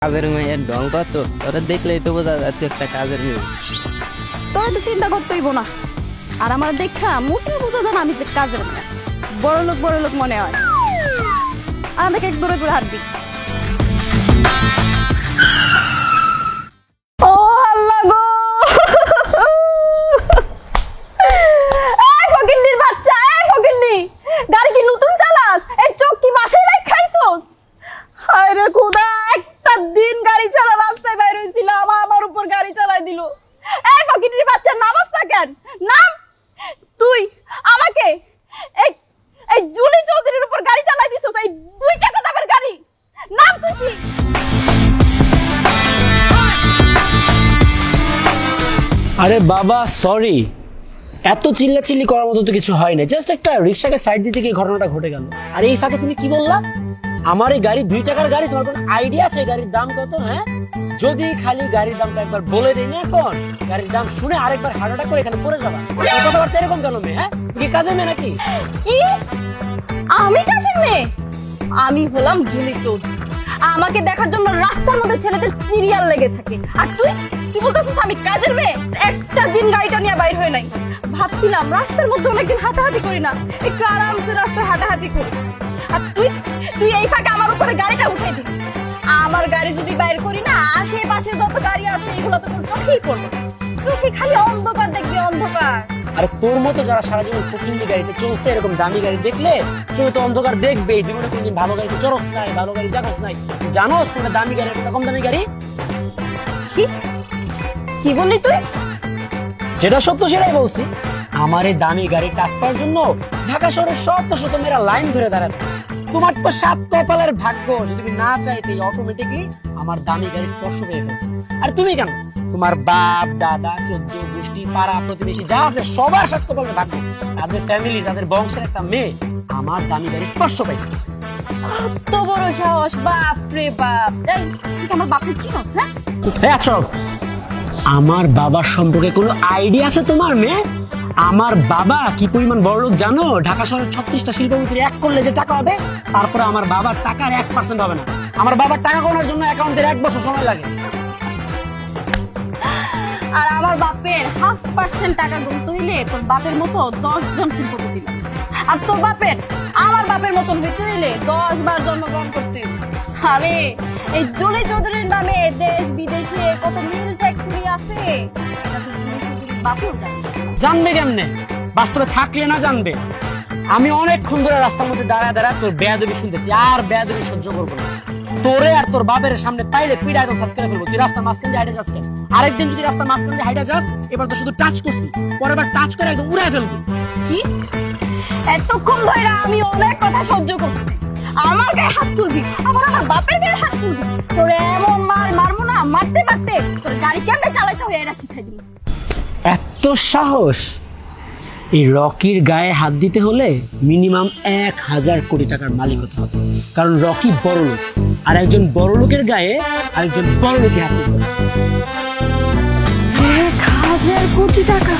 কাজের মেয়ের ঢং কত, তোরা দেখলেই তো বোঝা যাচ্ছে একটা কাজের মেয়ে। তোরা তো চিন্তা করতেইব না, আর আমার দেখা মোটেও বোঝা যায় না আমি যে কাজের মেয়ে। বড় লোক মনে হয়। আমাকে এক দূরে করে হাঁটবি। ও আল্লাহ গো, এই ফকিন্নির বাচ্চা, এই ফকিন্নি, গাড়ি কি নতুন চালাস? এই চোখ কি বাসায় রাখ খাইছস? হায় রে খোদা, একটা দিন গাড়ি চালা রাস্তায় বাইর হইছিলাম, আমার উপর গাড়ি চালাই দিল। এই ফকিন্নির বাচ্চা, নামাস না কেন? নাম। তুই আমাকে এই এই জুলি চৌধুরীর উপর গাড়ি চালাই দিছস, এই 2 টাকা দামের গাড়ি। নাম তুই কি? আরে বাবা সরি, এত চিল্লাচিল্লি করার মতো তো কিছু হয় না, জাস্ট একটা রিক্সাকে সাইড দিতে গিয়ে ঘটনাটা ঘটে গেল। আর এই ফাঁকে তুমি কি বললা? আমার এই গাড়ি 2 টাকার গাড়ি, তোমার কোনো আইডিয়া আছে গাড়ির দাম কত? হ্যাঁ, যদি খালি গাড়ির দামটা একবার বলে দেই না, এখন গাড়ির দাম শুনে আরেকবার হার্ট অ্যাটাক করে এখানে পড়ে যাবা। কথাবার্তা এরকম কেন মেয়ে? হ্যাঁ, কি কাজের মেয়ে নাকি? কি আমি কাজের মেয়ে? আমি হলাম জুলি চৌধুরী। আমাকে দেখার জন্য রাস্তার মধ্যে ছেলেদের সিরিয়াল লেগে থাকে, আর তুই বলতেছিস আমি কাজের মেয়ে? একটা দিন গাড়িটা নিয়ে বাইর হয়ে নাই। ভাবছিলাম রাস্তার মধ্যে অনেকদিন হাঁটাহাঁটি করি না, একটু আরামসে রাস্তায় হাঁটাহাঁটি করি। আর তুই এই ফাঁকে আমার উপরে গাড়িটা উঠাই দিবি। আমার গাড়ি যদি বাইর করি না, আশেপাশে যত গাড়ি আছে এগুলো তো তোর চোখেই পড়বে। চোখে খালি অন্ধকার দেখবি, অন্ধকার। আরে তোর মতো যারা সারা জীবন ফকিন্নি গাড়িতে চলছে, এরকম দামি গাড়ি দেখলে চোখে তো অন্ধকার দেখবে। জীবনে কোনদিন ভালো গাড়িতে চড়স নাই, ভালো গাড়ি দেখস নাই, জানোস কোনটা দামি গাড়ি কোনটা কম দামি গাড়ি? কি কি বললি তুই? যেটা সত্য সেটাই বলছি। আমার এই দামি গাড়ি টাচ পাওয়ার জন্য ঢাকা শহরের শত মেয়েরা লাইন ধরে দাঁড়াতে। তোমার তো 7 কপালের ভাগ্য যে তুমি না চাইতে অটোমেটিকলি আমার দামি গাড়ি স্পর্শ পেয়ে ফেলছো। আর তুমি কেন? তোমার বাপ দাদা 14 গোষ্ঠী পাড়া প্রতিবেশী যা আছে সবার 7 কপালের ভাগ্য, তাদের ফ্যামিলি তাদের বংশের একটা মেয়ে আমার দামি গাড়ি স্পর্শ পাইছে। কত বড় সাহস! বাপ রে বাপ! এই তুই আমার বাপকে চিনোস? হ্যাঁ, চল। আমার বাবার সম্পর্কে কোনো আইডিয়া আছে তোমার মেয়ে? আমার বাবা কি পরিমাণ বড় লোক জানো? ঢাকা শহরের 36টা শিল্পপতির এক করলে যে টাকা হবে, তারপরে আমার বাবার টাকার 1% হবে না। আমার বাবার টাকা গোনার জন্য অ্যাকাউন্টের 1 বছর সময় লাগে। আর আমার বাপের 0.5% টাকা গুনতে হইলে তোর বাপের মতো 10 জন শিল্পপতি লাগে। আর তোর বাপের আমার বাপের মতন হইতে হইলে 10 বার জন্মগ্রহণ করতে হবে। আরে এই জুলি চৌধুরীর নামে দেশ বিদেশে কত মিল ফ্যাক্টরি আছে, এটা তো জুলি চৌধুরীর বাপও জানে। জানবে কেমনে? বাস্তবে থাকলে না জানবে। আমি অনেকক্ষণ ধরে রাস্তার মধ্যে দাঁড়ায় তোর বেয়াদবি শুনতেছি, আর বেয়াদবি সহ্য করবো না। তোরে আর তোর বাপের সামনে পাইলে পিড়া একদম ফাঁস করে ফেলবো। তুই রাস্তার মাঝখান দিয়ে হাইটে যাস কেন? আরেকদিন যদি রাস্তার মাঝখান দিয়ে হাইটে যাস, এবার তো শুধু টাচ করছি, পরের বার টাচ করে একদম উড়াই ফেলবো। কি এতক্ষণ ধরে আমি অনেক কথা সহ্য করছি, আমার গায়ে হাত তুলবি, আবার আমার বাপের গায়ে হাত তুলবি? তোরে এমন মারবো না, মারতে মারতে তোর গাড়ি কেমনে চালাইতে হয় এটা শিখাই দিবি। এত সাহস! এই রকির গায়ে হাত দিতে হলে মিনিমাম 1000 কোটি টাকার মালিক হতে হবে, কারণ রকি বড় লোক, আর একজন বড় লোকের গায়ে আরেকজন বড় লোকের হাত দিতে হবে। 1000 কোটি টাকা?